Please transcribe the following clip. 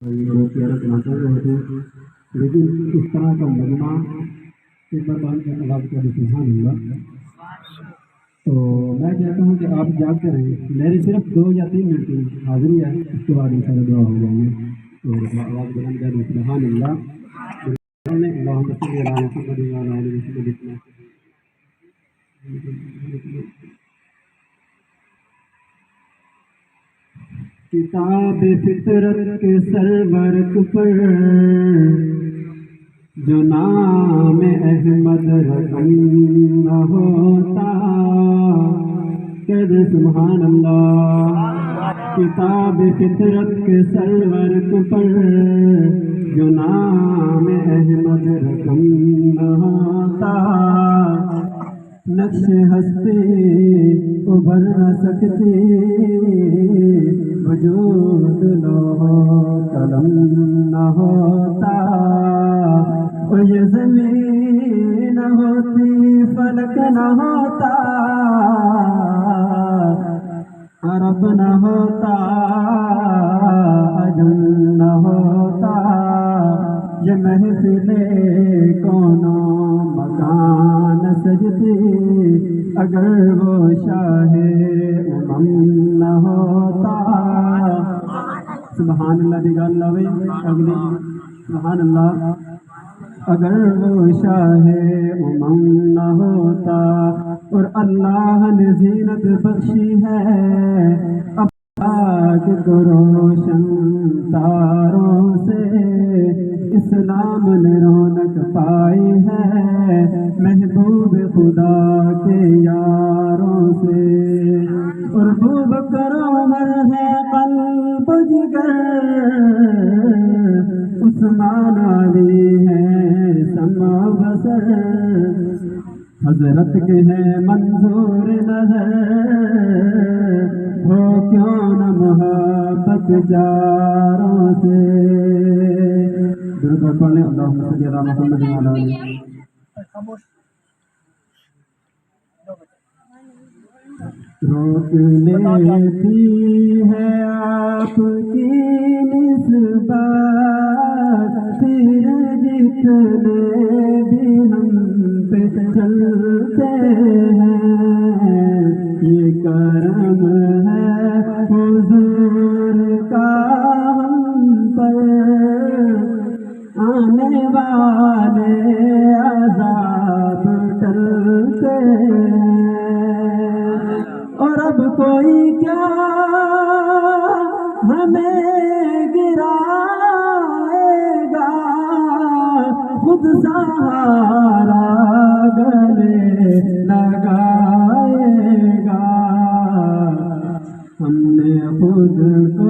بہت پیارا چلاتا ہے لیکن اس طرح کا مجمع ایک بار بات کا آغاز کا سبحان اللہ. تو میں کہتا ہوں کہ آپ جاگتے رہیں. میری صرف 2 یا 3 منٹ کی حاضری ہے, اس کے بعد انشاءاللہ دعا ہو جائیں گے. تو آواز بلند کر دیں سبحان اللہ. اللہم صلی علی محمد وعلی آل محمد. کتاب فطرت کے سرور پر جو نام احمد رقم نہ ہوتا, کہہ دے سبحان اللہ. کتاب فطرت کے سرور پر جو نام احمد رقم نہ ہوتا, نقش ہستی ابھر نہ سکتی, وجود لوح قلم نہ ہوتا. اور یہ زمین نہ ہوتی, فلک نہ ہوتا, عرب نہ ہوتا, عجم نہ ہوتا. یہ محفل کونو مکان سجتی, اگر وہ شاہ امم نہ ہوتا. سبحان اللہ دی گل لوے اگلی سبحان اللہ. اگر وہ شاہ امم نہ ہوتا, اور اللہ نے زینت بخشی ہے پاک کو روشن تاروں سے, اسلام نے رونق پائی ہے محبوب خدا کے یاروں سے. اور ابوبکر عمر ہے قلب جگر, عثمان علی ہے سمع بصر, حضرت کے ہیں منظور نظر, ہو کیوں نہ محبت جاروں سے. درود پڑھ لیں اللہم صلی علی محمد وعلی آل محمد. روک لیتی ہے آپ کی نسبت, پھر جتنے بھی ہم پہ چلتے ہیں, یہ کرم ہے حضور کا ہم پر, آنے والے عذاب ٹلتے ہیں. اور اب کوئی کیا ہمیں گرائے گا, خود سہارا گلے لگائے گا. ہم نے خود کو